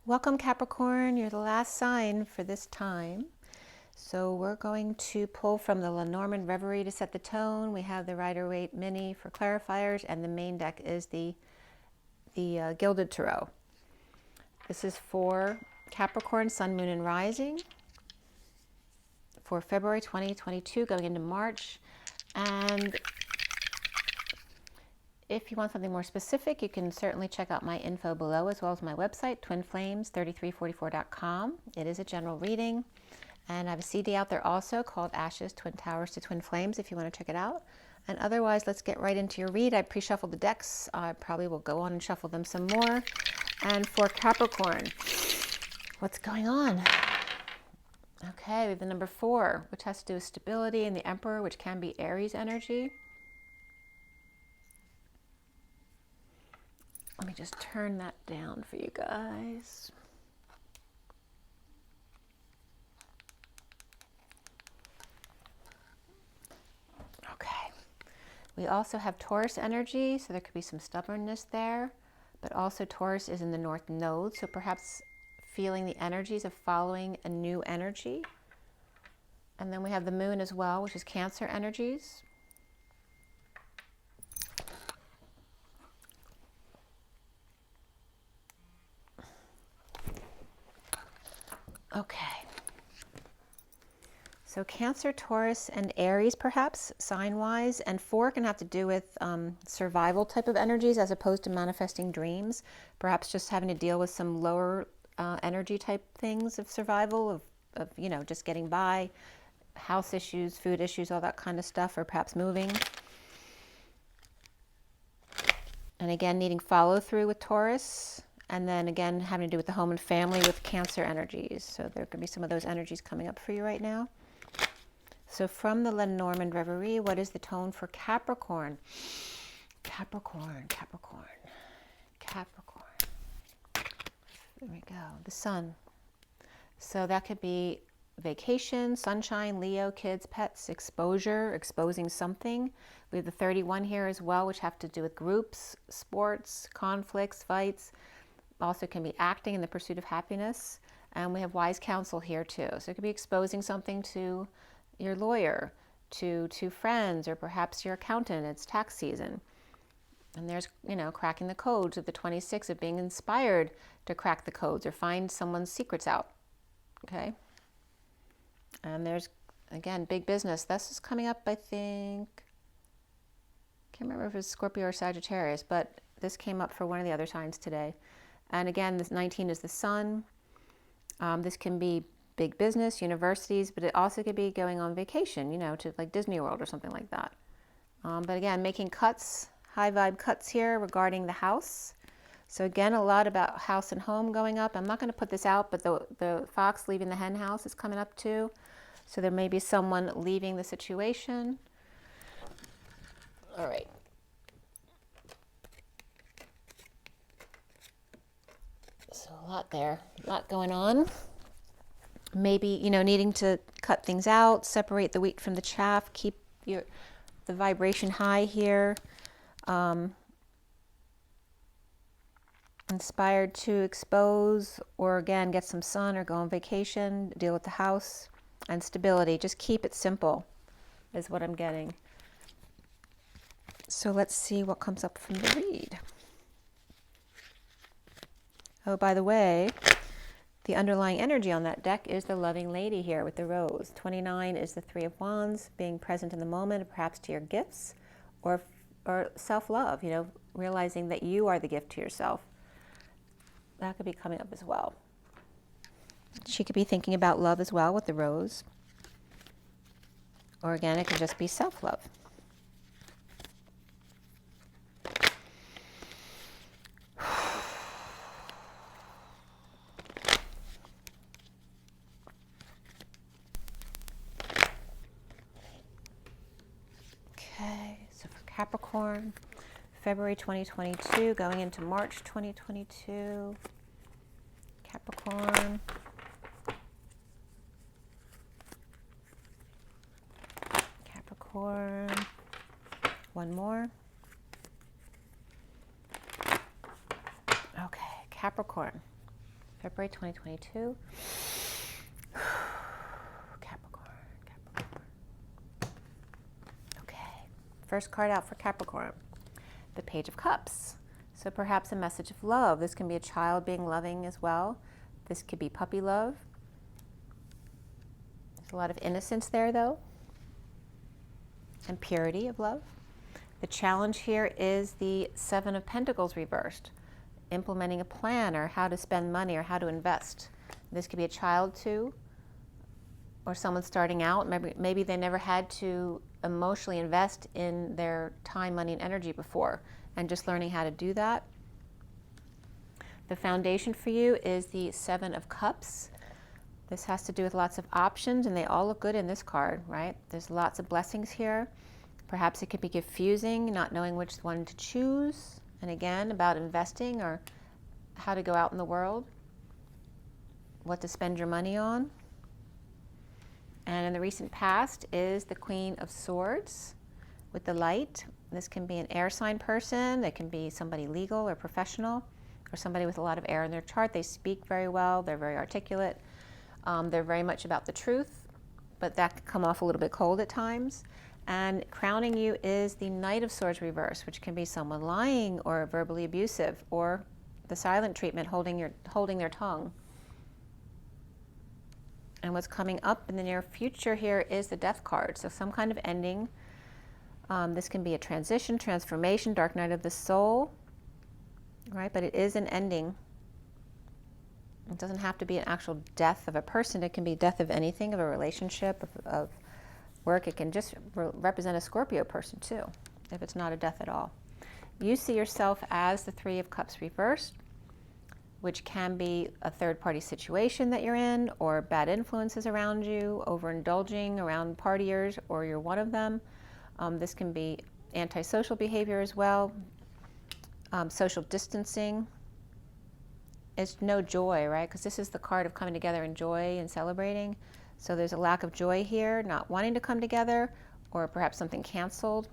Welcome Capricorn, you're the last sign for this time. So we're going to pull from the LENORMAND Reverie to set the tone. We have the Rider-Waite Mini for clarifiers, and the main deck is the Gilded Tarot. This is for Capricorn, Sun, Moon, and Rising for February 2022 going into March. And if you want something more specific, you can certainly check out my info below, as well as my website, twinflames3344.com. It is a general reading. And I have a CD out there also called Ashes, Twin Towers to Twin Flames, if you want to check it out. And otherwise, let's get right into your read. I pre-shuffled the decks. I probably will go on and shuffle them some more. And for Capricorn, what's going on? Okay, we have the number 4, which has to do with stability, and the Emperor, which can be Aries energy. Let me just turn that down for you guys. Okay. We also have Taurus energy, so there could be some stubbornness there, but also Taurus is in the North Node, so perhaps feeling the energies of following a new energy. And then we have the Moon as well, which is Cancer energies. Okay. So Cancer, Taurus, and Aries, perhaps, sign-wise, and 4 can have to do with survival type of energies as opposed to manifesting dreams. Perhaps just having to deal with some lower energy type things of survival, of you know, just getting by, house issues, food issues, all that kind of stuff, or perhaps moving. And again, needing follow-through with Taurus. And then again, having to do with the home and family with Cancer energies. So there could be some of those energies coming up for you right now. So from the LENORMAND Reverie, what is the tone for Capricorn? Capricorn, Capricorn, Capricorn. There we go, the Sun. So that could be vacation, sunshine, Leo, kids, pets, exposure, exposing something. We have the 31 here as well, which have to do with groups, sports, conflicts, fights. Also can be acting in the pursuit of happiness. And we have wise counsel here too. So it could be exposing something to your lawyer, to friends, or perhaps your accountant. It's tax season. And there's, you know, cracking the codes of the 26 of being inspired to crack the codes or find someone's secrets out. Okay. And there's, again, big business. This is coming up, I think. Can't remember if it's Scorpio or Sagittarius, but this came up for one of the other signs today. And again, this 19 is the Sun. This can be big business, universities, but it also could be going on vacation, you know, to like Disney World or something like that. But again, making cuts, high vibe cuts here regarding the house. So again, a lot about house and home going up. I'm not going to put this out, but the fox leaving the hen house is coming up too. So there may be someone leaving the situation. All right. So a lot there, a lot going on. Maybe, you know, needing to cut things out, separate the wheat from the chaff, keep the vibration high here. Inspired to expose, or again, get some sun or go on vacation, deal with the house, and stability. Just keep it simple is what I'm getting. So let's see what comes up from the read. Oh, by the way, the underlying energy on that deck is the loving lady here with the rose. 29 is the 3 of Wands, being present in the moment, perhaps to your gifts or self-love, you know, realizing that you are the gift to yourself. That could be coming up as well. She could be thinking about love as well with the rose. Or again, it could just be self-love. Okay, so for Capricorn, February 2022 going into March 2022. Capricorn. Capricorn. One more. Okay, Capricorn. February 2022. Capricorn. Okay, first card out for Capricorn, the Page of Cups. So perhaps a message of love. This can be a child being loving as well. This could be puppy love. There's a lot of innocence there though, and purity of love. The challenge here is the Seven of Pentacles reversed, implementing a plan or how to spend money or how to invest. This could be a child too, or someone starting out. Maybe they never had to emotionally invest in their time, money, and energy before, and just learning how to do that. The foundation for you is the Seven of Cups. This has to do with lots of options, and they all look good in this card, right? There's lots of blessings here. Perhaps it could be confusing, not knowing which one to choose. And again, about investing or how to go out in the world, what to spend your money on. And in the recent past is the Queen of Swords with the light. This can be an air sign person. It can be somebody legal or professional, or somebody with a lot of air in their chart. They speak very well. They're very articulate. They're very much about the truth, but that can come off a little bit cold at times. And crowning you is the Knight of Swords reverse, which can be someone lying or verbally abusive, or the silent treatment, holding their tongue. And what's coming up in the near future here is the Death card. So some kind of ending. This can be a transition, transformation, Dark Night of the Soul, right? But it is an ending. It doesn't have to be an actual death of a person. It can be death of anything, of a relationship, of work. It can just represent a Scorpio person too, if it's not a death at all. You see yourself as the Three of Cups reversed, which can be a third-party situation that you're in, or bad influences around you, overindulging around partiers, or you're one of them. This can be antisocial behavior as well, social distancing. It's no joy, right? Because this is the card of coming together in joy and celebrating. So there's a lack of joy here, not wanting to come together, or perhaps something canceled.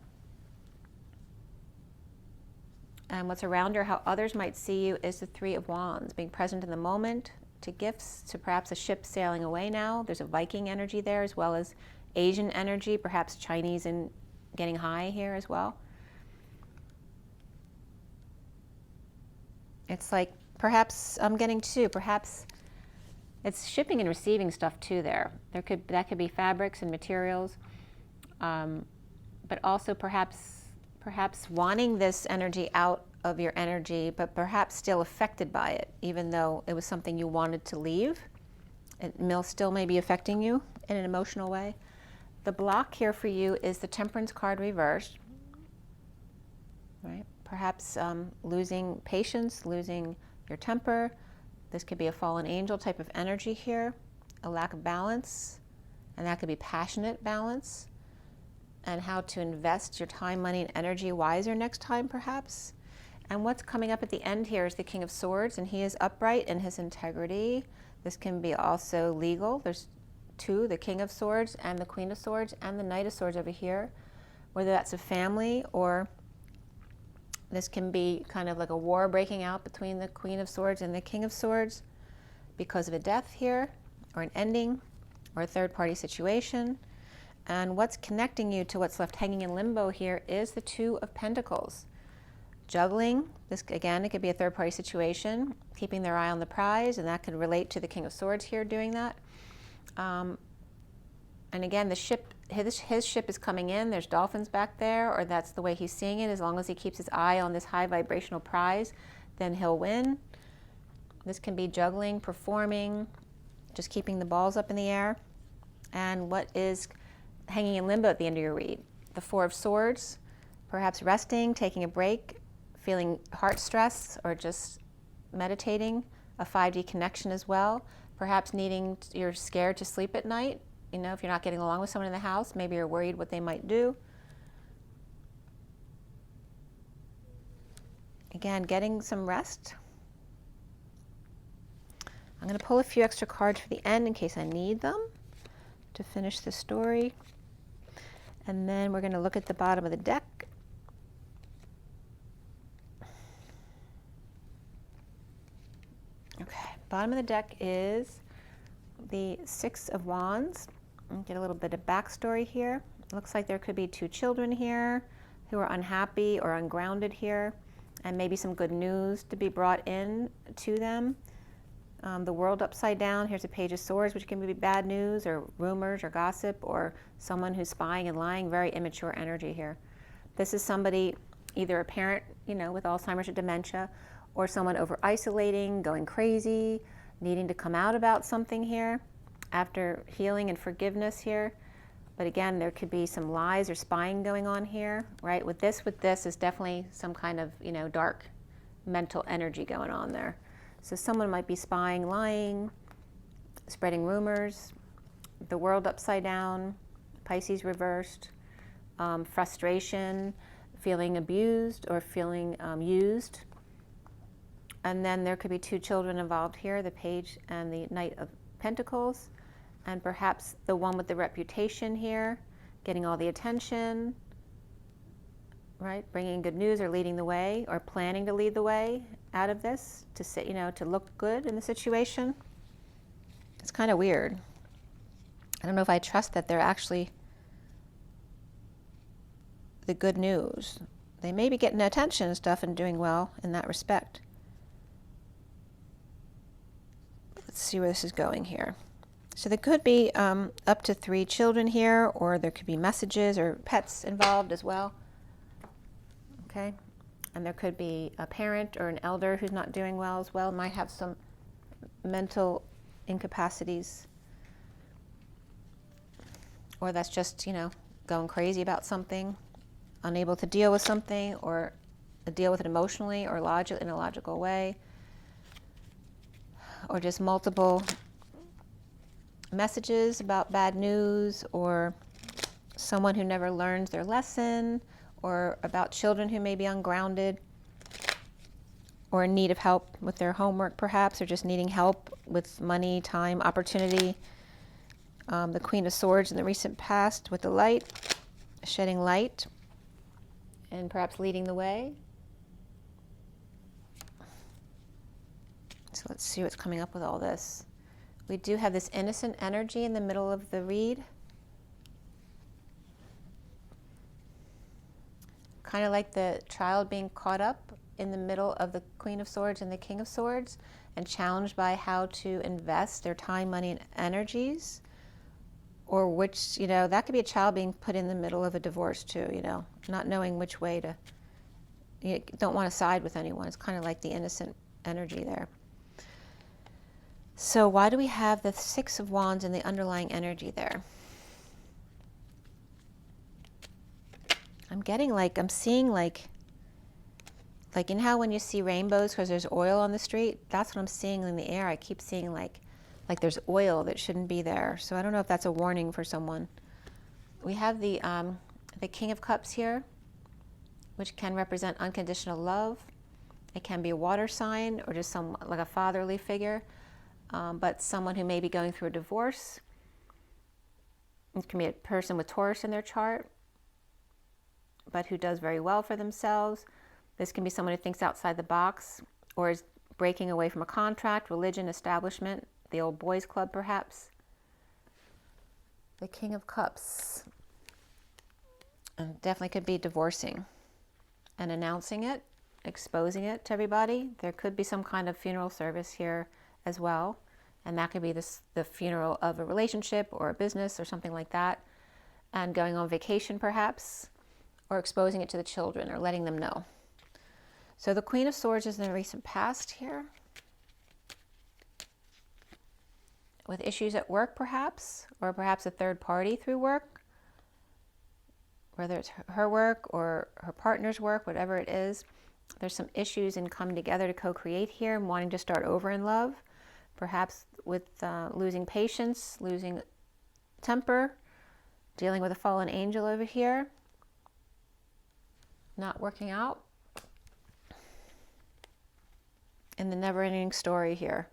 And what's around her, how others might see you, is the Three of Wands, being present in the moment, to gifts, to perhaps a ship sailing away now. There's a Viking energy there, as well as Asian energy, perhaps Chinese and getting high here as well. It's like, perhaps I'm getting two, perhaps it's shipping and receiving stuff too there. That could be fabrics and materials, but also perhaps wanting this energy out of your energy, but perhaps still affected by it, even though it was something you wanted to leave. It still may be affecting you in an emotional way. The block here for you is the Temperance card reversed, right? Perhaps losing patience, losing your temper. This could be a fallen angel type of energy here, a lack of balance, and that could be passionate balance, and how to invest your time, money, and energy wiser next time, perhaps. And what's coming up at the end here is the King of Swords, and he is upright in his integrity. This can be also legal. There's two, the King of Swords and the Queen of Swords and the Knight of Swords over here, whether that's a family, or this can be kind of like a war breaking out between the Queen of Swords and the King of Swords because of a death here, or an ending, or a third-party situation. And what's connecting you to what's left hanging in limbo here is the Two of Pentacles. Juggling, this again, it could be a third-party situation, keeping their eye on the prize, and that could relate to the King of Swords here doing that. And again, the ship, his ship is coming in. There's dolphins back there, or that's the way he's seeing it. As long as he keeps his eye on this high vibrational prize, then he'll win. This can be juggling, performing, just keeping the balls up in the air. And what is hanging in limbo at the end of your read? The Four of Swords, perhaps resting, taking a break, feeling heart stress, or just meditating. A 5D connection as well. Perhaps you're scared to sleep at night. You know, if you're not getting along with someone in the house, maybe you're worried what they might do. Again, getting some rest. I'm going to pull a few extra cards for the end in case I need them to finish the story. And then we're going to look at the bottom of the deck. Okay. Bottom of the deck is the Six of Wands. Get a little bit of backstory here. It looks like there could be 2 children here who are unhappy or ungrounded here, and maybe some good news to be brought in to them. The World upside down. Here's a Page of Swords, which can be bad news or rumors or gossip or someone who's spying and lying. Very immature energy here. This is somebody, either a parent, you know, with Alzheimer's or dementia, or someone over isolating, going crazy, needing to come out about something here after healing and forgiveness here. But again, there could be some lies or spying going on here, right? With this is definitely some kind of, you know, dark mental energy going on there. So someone might be spying, lying, spreading rumors. The World upside down, Pisces reversed, frustration, feeling abused or feeling used. And then there could be 2 children involved here, the Page and the Knight of Pentacles. And perhaps the one with the reputation here, getting all the attention, right? Bringing good news or leading the way or planning to lead the way out of this to say, you know, to look good in the situation. It's kind of weird. I don't know if I trust that they're actually the good news. They may be getting attention and stuff and doing well in that respect. Let's see where this is going here. So there could be up to 3 children here, or there could be messages or pets involved as well. Okay, and there could be a parent or an elder who's not doing well as well, might have some mental incapacities, or that's just, you know, going crazy about something, unable to deal with something, or deal with it emotionally or in a logical way, or just multiple messages about bad news, or someone who never learns their lesson, or about children who may be ungrounded or in need of help with their homework perhaps, or just needing help with money, time, opportunity. The Queen of Swords in the recent past with the light, shedding light and perhaps leading the way. So let's see what's coming up with all this. We do have this innocent energy in the middle of the read. Kind of like the child being caught up in the middle of the Queen of Swords and the King of Swords and challenged by how to invest their time, money, and energies. Or which, you know, that could be a child being put in the middle of a divorce too, you know, not knowing which way to, you don't want to side with anyone. It's kind of like the innocent energy there. So why do we have the Six of Wands and the underlying energy there? I'm getting like, I'm seeing like in how when you see rainbows because there's oil on the street, that's what I'm seeing in the air. I keep seeing like there's oil that shouldn't be there. So I don't know if that's a warning for someone. We have the King of Cups here, which can represent unconditional love. It can be a water sign or just some like a fatherly figure, but someone who may be going through a divorce. It can be a person with Taurus in their chart, but who does very well for themselves. This can be someone who thinks outside the box or is breaking away from a contract, religion, establishment, the old boys club perhaps. The King of Cups. And definitely could be divorcing and announcing it, exposing it to everybody. There could be some kind of funeral service here as well. And that could be the funeral of a relationship or a business or something like that. And going on vacation perhaps, or exposing it to the children or letting them know. So the Queen of Swords is in the recent past here. With issues at work perhaps, or perhaps a third party through work, whether it's her work or her partner's work, whatever it is. There's some issues in coming together to co-create here and wanting to start over in love, perhaps with losing patience, losing temper, dealing with a fallen angel over here, not working out, and the never-ending story here.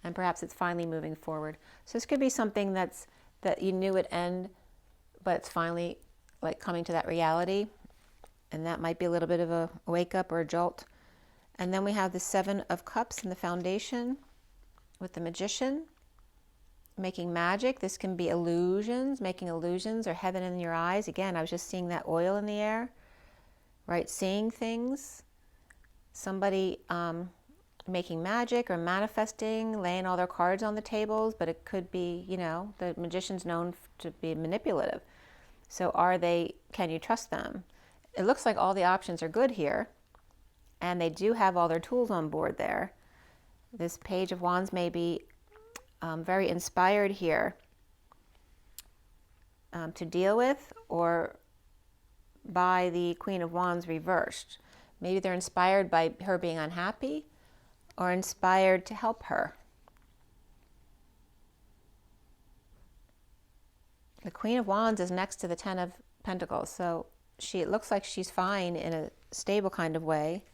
And perhaps it's finally moving forward. So this could be something that you knew would end, but it's finally like coming to that reality. And that might be a little bit of a wake up or a jolt. And then we have the Seven of Cups in the foundation with the Magician, making magic. This can be illusions, making illusions, or heaven in your eyes. Again, I was just seeing that oil in the air, right? Seeing things. Somebody making magic or manifesting, laying all their cards on the tables, but it could be, you know, the Magician's known to be manipulative. So can you trust them? It looks like all the options are good here, and they do have all their tools on board there. This Page of Wands may be very inspired here to deal with, or by the Queen of Wands reversed. Maybe they're inspired by her being unhappy, or inspired to help her. The Queen of Wands is next to the Ten of Pentacles, so it looks like she's fine in a stable kind of way.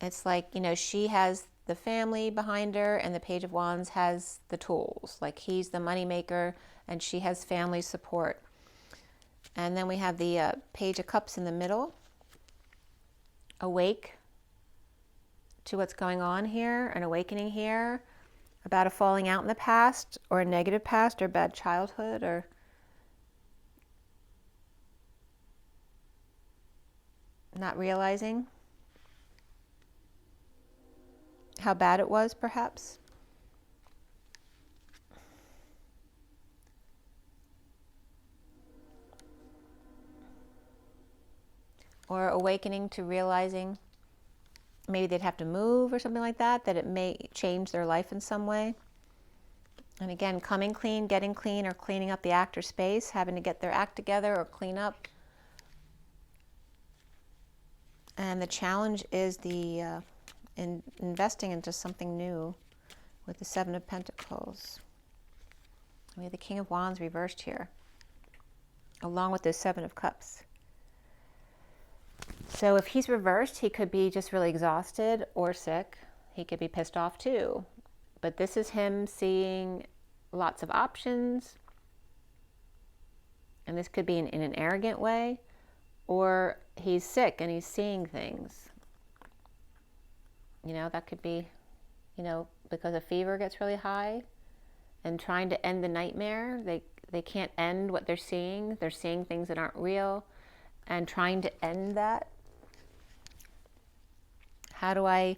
It's like, you know, she has the family behind her, and the Page of Wands has the tools. Like, he's the money maker, and she has family support. And then we have the Page of Cups in the middle. Awake to what's going on here, an awakening here about a falling out in the past, or a negative past, or bad childhood, or not realizing how bad it was, perhaps. Or awakening to realizing maybe they'd have to move or something like that, that it may change their life in some way. And again, coming clean, getting clean, or cleaning up the act or space, having to get their act together or clean up. And the challenge is the investing into something new with the Seven of Pentacles. We have the King of Wands reversed here, along with the Seven of Cups. So if he's reversed, he could be just really exhausted or sick. He could be pissed off too. But this is him seeing lots of options. And this could be in an arrogant way. Or he's sick and he's seeing things. You know, that could be, you know, because a fever gets really high and trying to end the nightmare. They can't end what they're seeing. They're seeing things that aren't real and trying to end that. How do I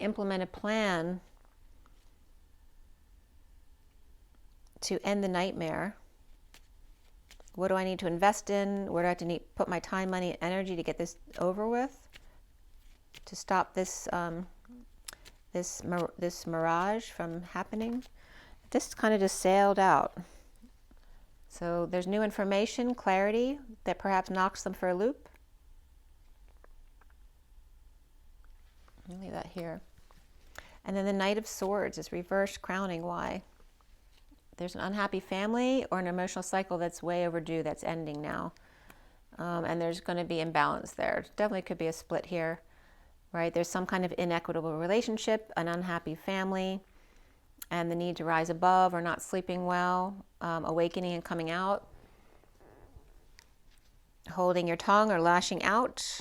implement a plan to end the nightmare? What do I need to invest in? Where do I have to put my time, money, and energy to get this over with? To stop this this mirage from happening. This kind of just sailed out. So there's new information, clarity that perhaps knocks them for a loop. I'll leave that here. And then the Knight of Swords is reversed, crowning. Why? There's an unhappy family or an emotional cycle that's way overdue, that's ending now. And there's going to be imbalance there. Definitely could be a split here, right? There's some kind of inequitable relationship, an unhappy family, and the need to rise above, or not sleeping well, awakening and coming out, holding your tongue or lashing out,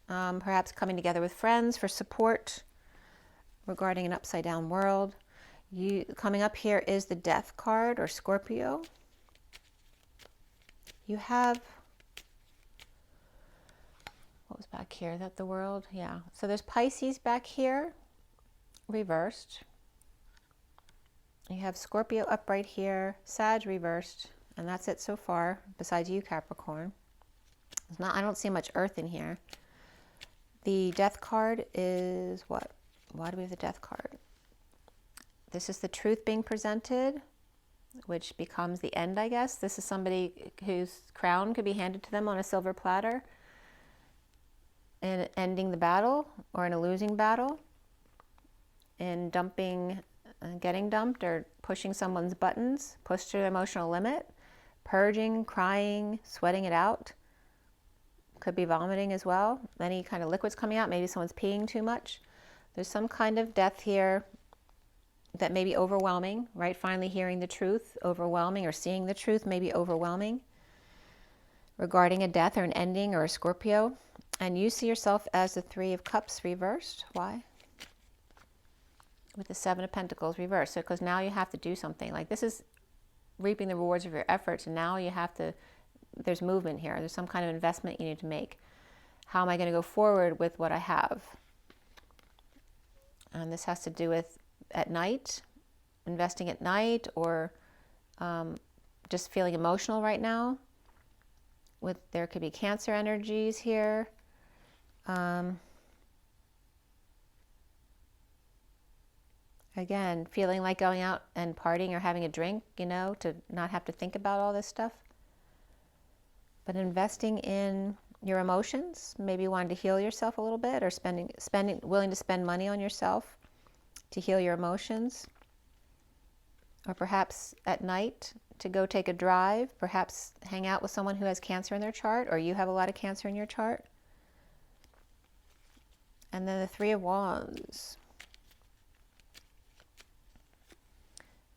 perhaps coming together with friends for support regarding an upside down world. Coming up here is the Death card, or Scorpio. You have, what was back here? Is that the World? Yeah. So there's Pisces back here, reversed. You have Scorpio up right here, Sag reversed, and that's it so far, besides you, Capricorn. I don't see much Earth in here. The Death card is what? Why do we have the Death card? This is the truth being presented, which becomes the end, I guess. This is somebody whose crown could be handed to them on a silver platter, in ending the battle, or in a losing battle, in dumping, getting dumped, or pushing someone's buttons, pushed to their emotional limit, purging, crying, sweating it out. Could be vomiting as well. Any kind of liquids coming out. Maybe someone's peeing too much. There's some kind of death here that may be overwhelming, right? Finally hearing the truth, overwhelming, or seeing the truth may be overwhelming. regarding a death or an ending or a Scorpio. And you see yourself as the Three of Cups reversed. Why? With the Seven of Pentacles reversed. So because now you have to do something. Like this is reaping the rewards of your efforts, and now you have to, there's movement here. There's some kind of investment you need to make. How am I going to go forward with what I have? And this has to do with at night, investing at night, or just feeling emotional right now. There could be Cancer energies here. Again, feeling like going out and partying or having a drink, you know, to not have to think about all this stuff. But investing in your emotions, maybe wanting to heal yourself a little bit, or willing to spend money on yourself to heal your emotions. Or perhaps at night to go take a drive, perhaps hang out with someone who has Cancer in their chart, or you have a lot of Cancer in your chart. And then the Three of Wands.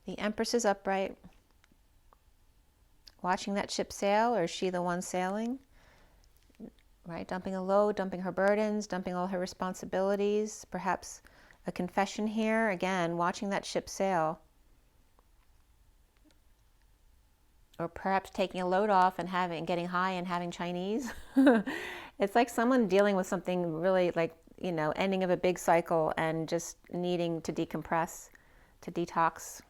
The Empress is upright, watching that ship sail, or is she the one sailing? Right, dumping a load, dumping her burdens, dumping all her responsibilities, perhaps a confession here, again, watching that ship sail. Or perhaps taking a load off and getting high and having Chinese. It's like someone dealing with something really like, you know, ending of a big cycle and just needing to decompress, to detox.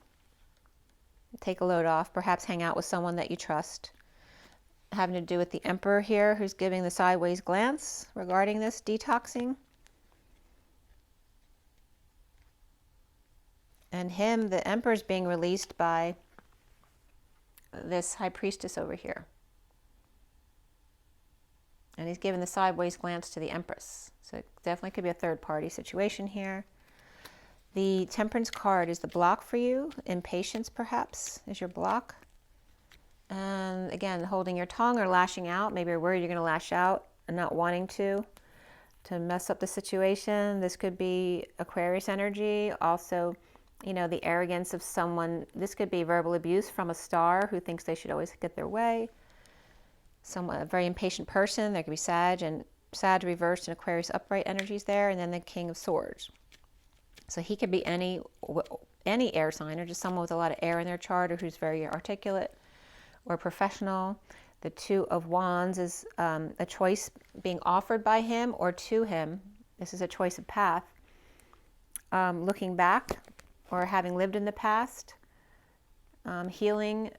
Take a load off, perhaps hang out with someone that you trust. Having to do with the Emperor here, who's giving the sideways glance regarding this detoxing. And the Emperor's being released by this High Priestess over here. And he's giving the sideways glance to the Empress. So it definitely could be a third party situation here. The Temperance card is the block for you. Impatience, perhaps, is your block. And again, holding your tongue or lashing out. Maybe you're worried you're going to lash out and not wanting to mess up the situation. This could be Aquarius energy. Also, you know, the arrogance of someone. This could be verbal abuse from a star who thinks they should always get their way. A very impatient person. There could be Sag reversed and Aquarius upright energies there. And then the King of Swords. So he could be any air sign, or just someone with a lot of air in their chart, or who's very articulate or professional. The Two of Wands is a choice being offered by him or to him. This is a choice of path. Looking back or having lived in the past. Healing,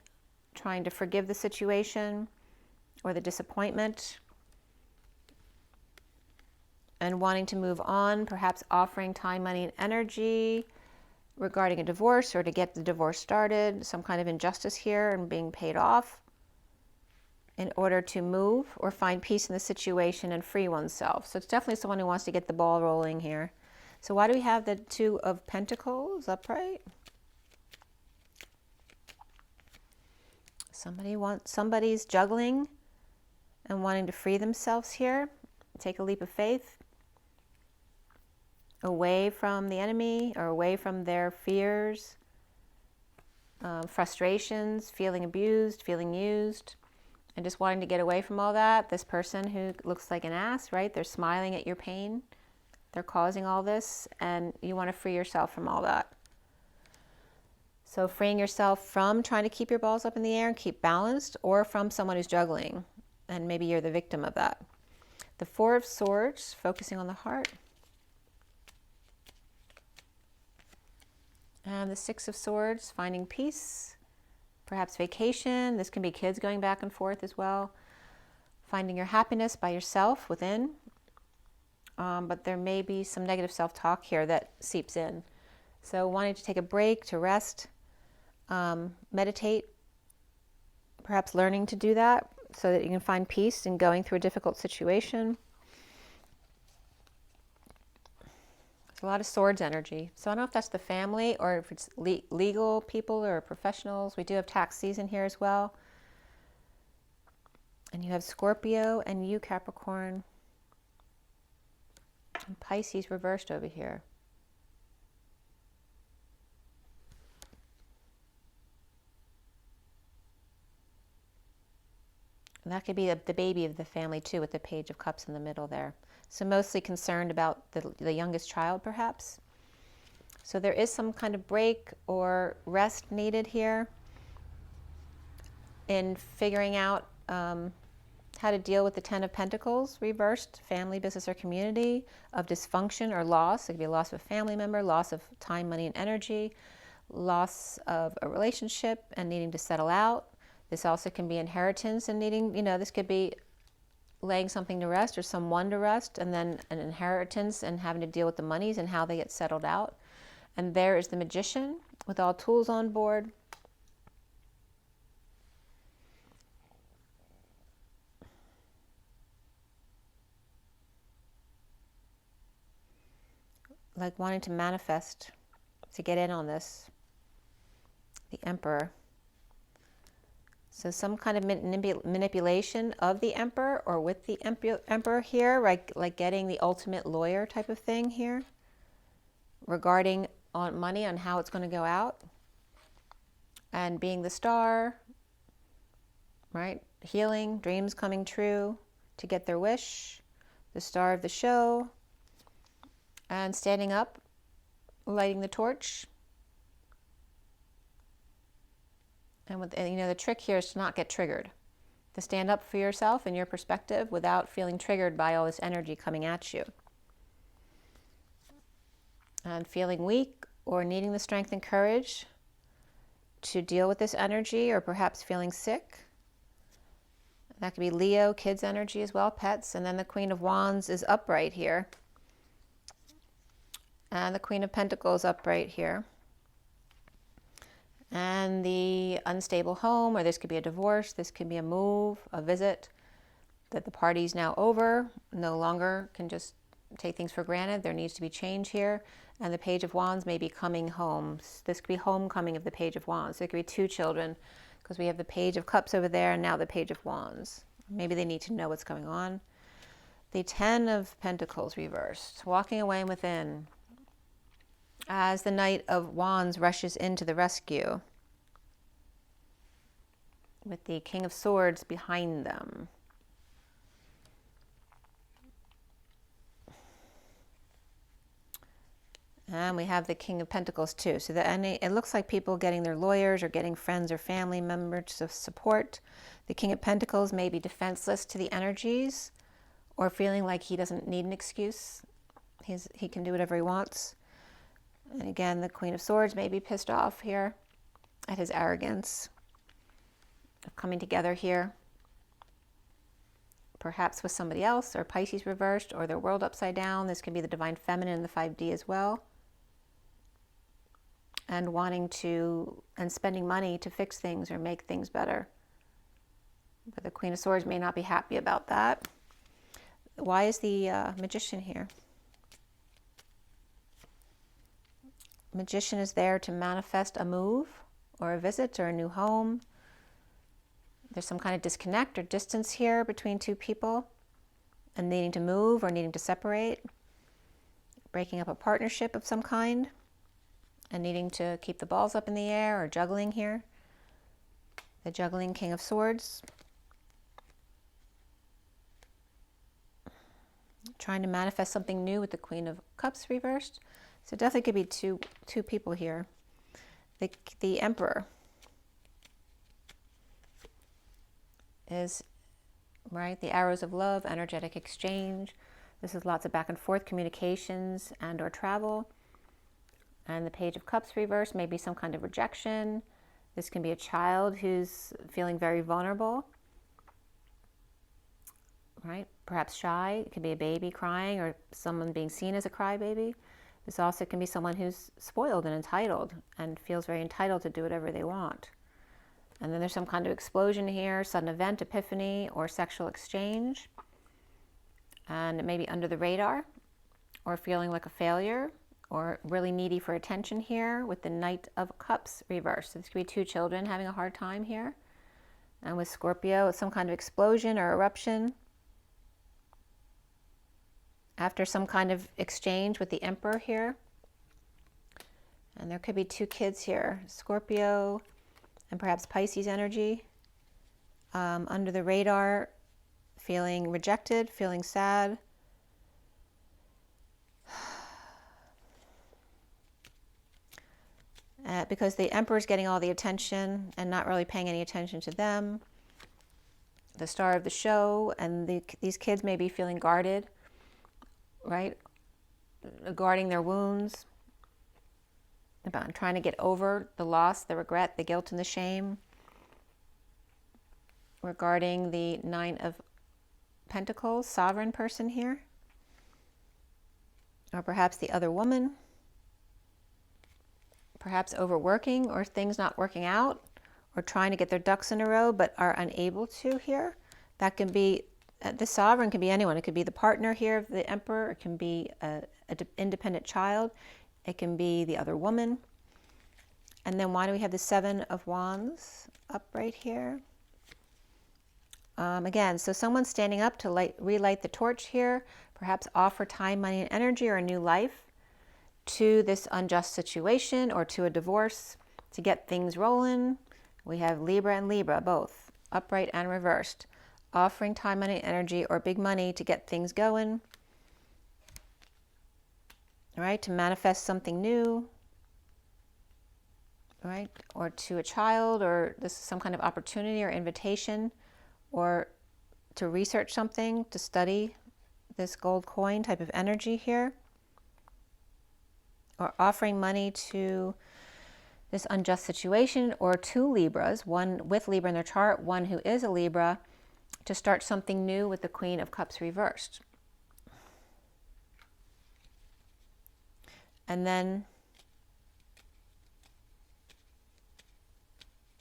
trying to forgive the situation or the disappointment. And wanting to move on, perhaps offering time, money, and energy regarding a divorce, or to get the divorce started, some kind of injustice here and being paid off in order to move or find peace in the situation and free oneself. So it's definitely someone who wants to get the ball rolling here. So why do we have the Two of Pentacles upright? Somebody's juggling and wanting to free themselves here. Take a leap of faith. Away from the enemy, or away from their fears, frustrations, feeling abused, feeling used, and just wanting to get away from all that. This person who looks like an ass, right? They're smiling at your pain. They're causing all this, and you want to free yourself from all that. So freeing yourself from trying to keep your balls up in the air and keep balanced, or from someone who's juggling, and maybe you're the victim of that. The Four of Swords, focusing on the heart. And the Six of Swords, finding peace, perhaps vacation. This can be kids going back and forth as well. Finding your happiness by yourself within. But there may be some negative self-talk here that seeps in. So wanting to take a break, to rest, meditate, perhaps learning to do that so that you can find peace in going through a difficult situation. A lot of Swords energy. So I don't know if that's the family or if it's legal people or professionals. We do have tax season here as well. And you have Scorpio and you, Capricorn. And Pisces reversed over here. That could be the baby of the family too, with the Page of Cups in the middle there. So mostly concerned about the youngest child, perhaps. So there is some kind of break or rest needed here in figuring out how to deal with the Ten of Pentacles reversed, family, business, or community, of dysfunction or loss. It could be a loss of a family member, loss of time, money, and energy, loss of a relationship and needing to settle out. This also can be inheritance and needing, this could be laying something to rest or someone to rest, and then an inheritance and having to deal with the monies and how they get settled out. And there is the Magician with all tools on board. Like wanting to manifest, to get in on this. The Emperor. So some kind of manipulation of the Emperor or with the Emperor here, like getting the ultimate lawyer type of thing here regarding on money, on how it's going to go out, and being the Star, right? Healing, dreams coming true to get their wish, the star of the show, and standing up, lighting the torch. And the trick here is to not get triggered, to stand up for yourself and your perspective without feeling triggered by all this energy coming at you. And feeling weak or needing the strength and courage to deal with this energy, or perhaps feeling sick. That could be Leo, kids energy as well, pets. And then the Queen of Wands is upright here. And the Queen of Pentacles upright here. And the unstable home, or this could be a divorce, this could be a move, a visit, that the party's now over, no longer can just take things for granted. There needs to be change here. And the Page of Wands may be coming home. This could be homecoming of the Page of Wands. There could be two children, because we have the Page of Cups over there and now the Page of Wands. Maybe they need to know what's going on. The Ten of Pentacles reversed, walking away within, as the Knight of Wands rushes into the rescue, with the King of Swords behind them. And we have the King of Pentacles too. So it looks like people getting their lawyers or getting friends or family members to support. The King of Pentacles may be defenseless to the energies, or feeling like he doesn't need an excuse. He can do whatever he wants. And again, the Queen of Swords may be pissed off here at his arrogance of coming together here, perhaps with somebody else, or Pisces reversed, or their world upside down. This could be the Divine Feminine in the 5D as well. And wanting to, and spending money to fix things or make things better. But the Queen of Swords may not be happy about that. Why is the Magician here? Magician is there to manifest a move or a visit or a new home. There's some kind of disconnect or distance here between two people, and needing to move or needing to separate, breaking up a partnership of some kind, and needing to keep the balls up in the air, or juggling here. The juggling King of Swords. Trying to manifest something new with the Queen of Cups reversed. So definitely could be two people here. The Emperor is, right, the arrows of love, energetic exchange. This is lots of back and forth communications and or travel. And the Page of Cups reversed, maybe some kind of rejection. This can be a child who's feeling very vulnerable, right? Perhaps shy. It could be a baby crying, or someone being seen as a crybaby. This also can be someone who's spoiled and entitled and feels very entitled to do whatever they want. And then there's some kind of explosion here, sudden event, epiphany, or sexual exchange. And it may be under the radar, or feeling like a failure, or really needy for attention here with the Knight of Cups reversed. So this could be two children having a hard time here. And with Scorpio, it's some kind of explosion or eruption after some kind of exchange with the Emperor here. And there could be two kids here, Scorpio and perhaps Pisces energy. under the radar, feeling rejected, feeling sad. Because the Emperor is getting all the attention and not really paying any attention to them. The star of the show, and these kids may be feeling guarded, right? Guarding their wounds, about trying to get over the loss, the regret, the guilt, and the shame. Regarding the Nine of Pentacles, sovereign person here. Or perhaps the other woman. Perhaps overworking or things not working out, or trying to get their ducks in a row but are unable to here. That can be, the sovereign can be anyone. It could be the partner here of the Emperor. It can be an independent child. It can be the other woman. And then why do we have the Seven of Wands up right here? Again, so someone's standing up to relight the torch here, perhaps offer time, money, and energy, or a new life to this unjust situation or to a divorce to get things rolling. We have Libra and Libra, both upright and reversed, offering time, money, energy, or big money to get things going. All right, to manifest something new, right? Or to a child, or this is some kind of opportunity or invitation, or to research something, to study this gold coin type of energy here. Or offering money to this unjust situation, or two Libras, one with Libra in their chart, one who is a Libra, to start something new with the Queen of Cups reversed. And then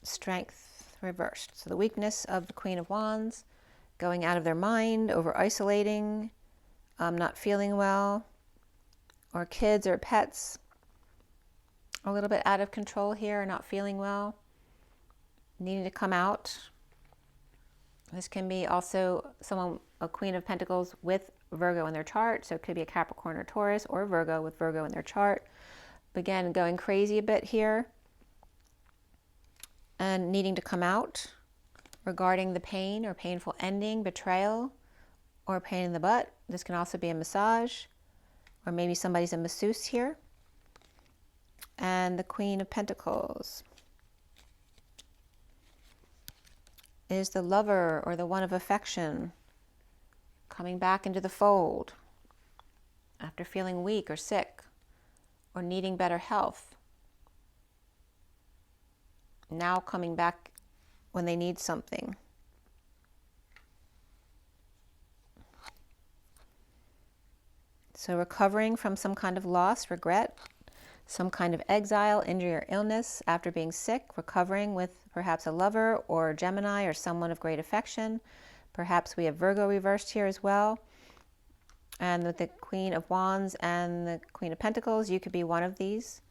Strength reversed. So the weakness of the Queen of Wands, going out of their mind, over isolating, not feeling well, or kids or pets a little bit out of control here, not feeling well, needing to come out. This can be also someone, a Queen of Pentacles with Virgo in their chart. So it could be a Capricorn or Taurus, or Virgo with Virgo in their chart. But again, going crazy a bit here and needing to come out regarding the pain or painful ending, betrayal, or pain in the butt. This can also be a massage, or maybe somebody's a masseuse here. And the Queen of Pentacles is the lover, or the one of affection, coming back into the fold after feeling weak or sick or needing better health. Now coming back when they need something. So recovering from some kind of loss, regret, some kind of exile, injury, or illness after being sick, recovering with perhaps a lover or Gemini or someone of great affection. Perhaps we have Virgo reversed here as well. And with the Queen of Wands and the Queen of Pentacles, you could be one of these.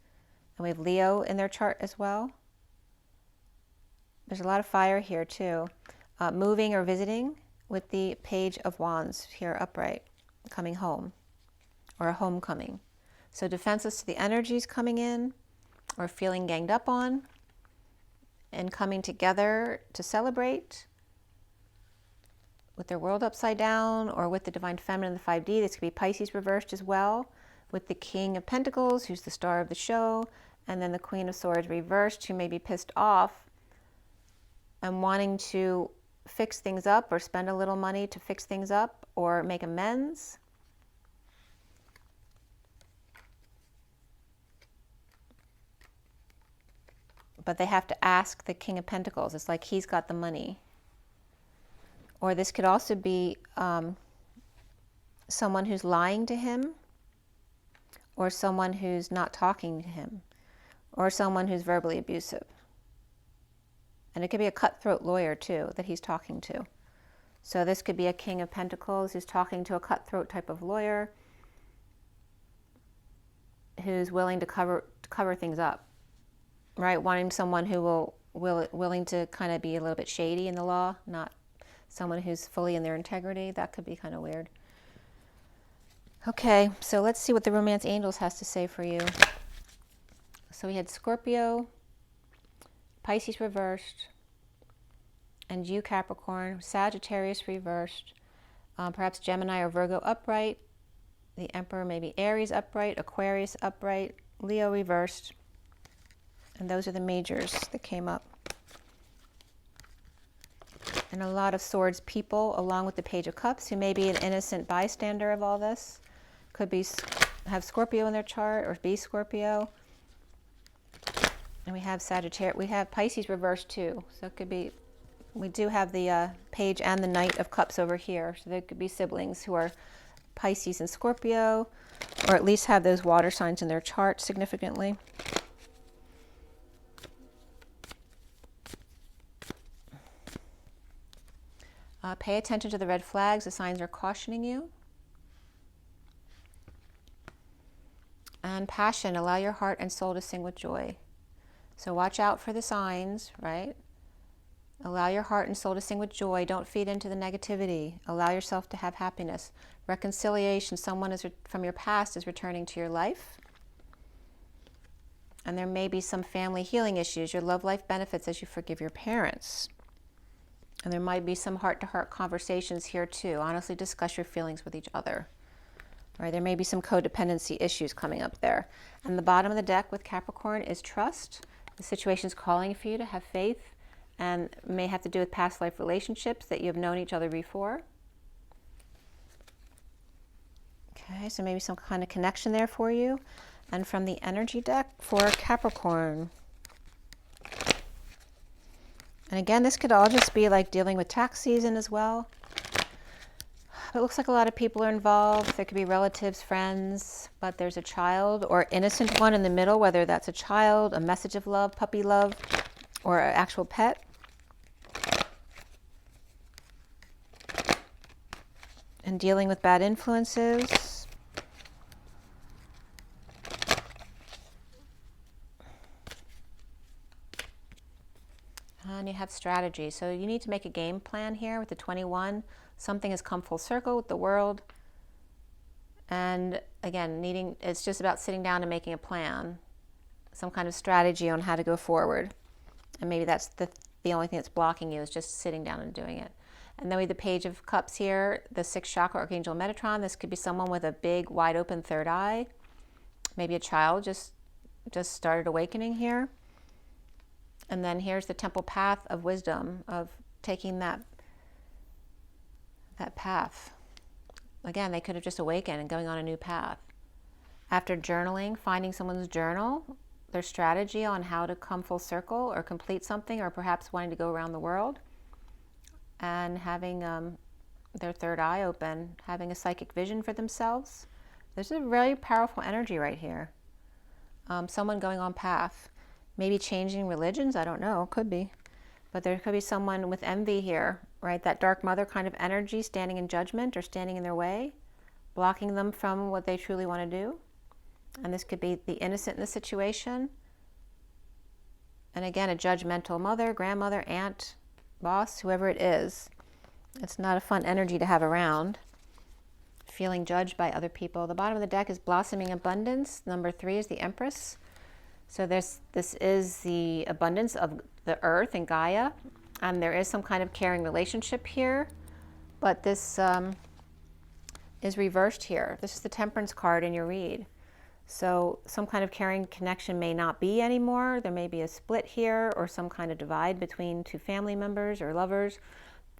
And we have Leo in their chart as well. There's a lot of fire here too. Moving or visiting with the Page of Wands here upright, coming home, or a homecoming. So defenseless to the energies coming in, or feeling ganged up on, and coming together to celebrate with their world upside down, or with the Divine Feminine, the 5D. This could be Pisces reversed as well, with the King of Pentacles, who's the star of the show, and then the Queen of Swords reversed, who may be pissed off and wanting to fix things up, or spend a little money to fix things up, or make amends. But they have to ask the King of Pentacles. It's like he's got the money. Or this could also be someone who's lying to him, or someone who's not talking to him, or someone who's verbally abusive. And it could be a cutthroat lawyer too that he's talking to. So this could be a King of Pentacles who's talking to a cutthroat type of lawyer who's willing to cover things up. Right, wanting someone who willing to kind of be a little bit shady in the law, not someone who's fully in their integrity. That could be kind of weird. Okay, so let's see what the Romance Angels has to say for you. So we had Scorpio, Pisces reversed, And you, Capricorn, Sagittarius reversed, perhaps Gemini or Virgo upright, the Emperor maybe Aries upright, Aquarius upright, Leo reversed. And those are the majors that came up. And a lot of Swords people, along with the Page of Cups, who may be an innocent bystander of all this. Could be have Scorpio in their chart or be Scorpio. And we have Sagittarius, we have Pisces reversed too. So it could be, we do have the Page and the Knight of Cups over here. So there could be siblings who are Pisces and Scorpio, or at least have those water signs in their chart significantly. Pay attention to the red flags. The signs are cautioning you. And passion. Allow your heart and soul to sing with joy. So watch out for the signs, right? Allow your heart and soul to sing with joy. Don't feed into the negativity. Allow yourself to have happiness. Reconciliation. Someone from your past is returning to your life. And there may be some family healing issues. Your love life benefits as you forgive your parents. And there might be some heart-to-heart conversations here too. Honestly discuss your feelings with each other. Right? There may be some codependency issues coming up there. And the bottom of the deck with Capricorn is trust. The situation is calling for you to have faith, and may have to do with past life relationships that you have known each other before. Okay, so maybe some kind of connection there for you. And from the energy deck for Capricorn. And again, this could all just be like dealing with tax season as well. It looks like a lot of people are involved. There could be relatives, friends, but there's a child or innocent one in the middle, whether that's a child, a message of love, puppy love, or an actual pet. And dealing with bad influences. And you have strategy. So you need to make a game plan here with the 21. Something has come full circle with the world. And again, it's just about sitting down and making a plan. Some kind of strategy on how to go forward. And maybe that's the only thing that's blocking you, is just sitting down and doing it. And then we have the Page of Cups here, the 6th chakra, Archangel Metatron. This could be someone with a big, wide open third eye. Maybe a child just started awakening here. And then here's the Temple Path of Wisdom, of taking that path. Again, they could have just awakened and going on a new path. After journaling, finding someone's journal, their strategy on how to come full circle or complete something, or perhaps wanting to go around the world, and having their third eye open, having a psychic vision for themselves. There's a really powerful energy right here. Someone going on path. Maybe changing religions, I don't know, could be. But there could be someone with envy here, right? That dark mother kind of energy, standing in judgment or standing in their way, blocking them from what they truly want to do. And this could be the innocent in the situation. And again, a judgmental mother, grandmother, aunt, boss, whoever it is. It's not a fun energy to have around. Feeling judged by other people. The bottom of the deck is blossoming abundance. Number 3 is the Empress. So this is the abundance of the earth and Gaia, and there is some kind of caring relationship here, but this is reversed here. This is the Temperance card in your read. So some kind of caring connection may not be anymore. There may be a split here or some kind of divide between two family members or lovers.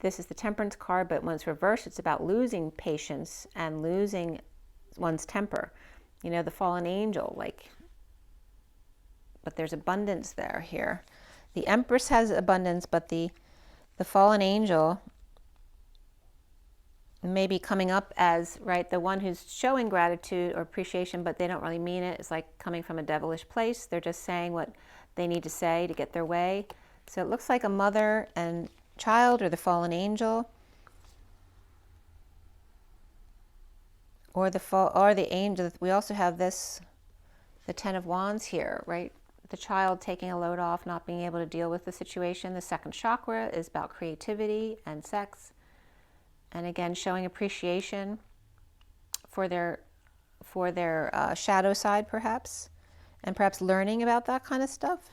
This is the Temperance card, but when it's reversed, it's about losing patience and losing one's temper. You know, the fallen angel, but there's abundance there here. The Empress has abundance, but the fallen angel may be coming up as, right, the one who's showing gratitude or appreciation, but they don't really mean it. It's like coming from a devilish place. They're just saying what they need to say to get their way. So it looks like a mother and child, or the fallen angel, or the angel. We also have this, the 10 of Wands here, right? The child taking a load off, not being able to deal with the situation. The 2nd chakra is about creativity and sex. And again, showing appreciation for their shadow side, perhaps. And perhaps learning about that kind of stuff.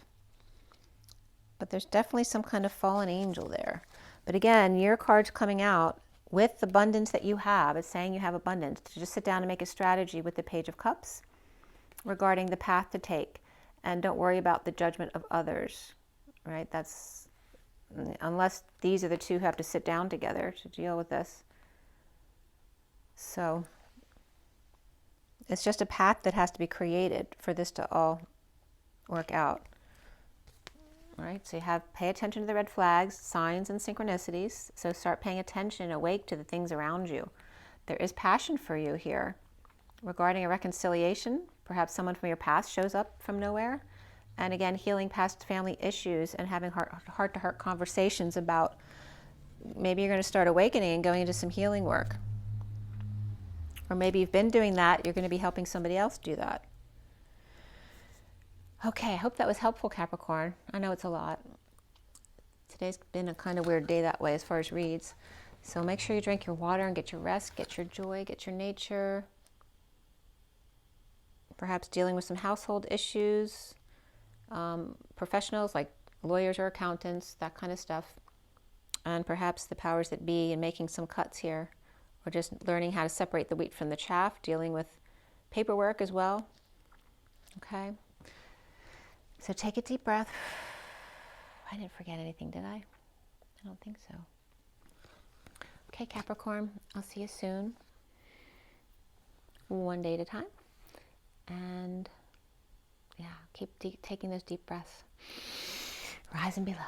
But there's definitely some kind of fallen angel there. But again, your card's coming out with the abundance that you have. It's saying you have abundance. To just sit down and make a strategy with the Page of Cups regarding the path to take. And don't worry about the judgment of others, right? That's, unless these are the two who have to sit down together to deal with this. So it's just a path that has to be created for this to all work out. All right, so you have, pay attention to the red flags, signs and synchronicities. So start paying attention, awake to the things around you. There is passion for you here regarding a reconciliation. Perhaps someone from your past shows up from nowhere. And again, healing past family issues and having heart-to-heart conversations about, maybe you're going to start awakening and going into some healing work. Or maybe you've been doing that, you're going to be helping somebody else do that. Okay, I hope that was helpful, Capricorn. I know it's a lot. Today's been a kind of weird day that way as far as reads. So make sure you drink your water and get your rest, get your joy, get your nature. Perhaps dealing with some household issues. Professionals like lawyers or accountants, that kind of stuff. And perhaps the powers that be and making some cuts here. Or just learning how to separate the wheat from the chaff, dealing with paperwork as well. Okay. So take a deep breath. I didn't forget anything, did I? I don't think so. Okay, Capricorn, I'll see you soon. One day at a time. And yeah, keep taking those deep breaths. Rise and be loved.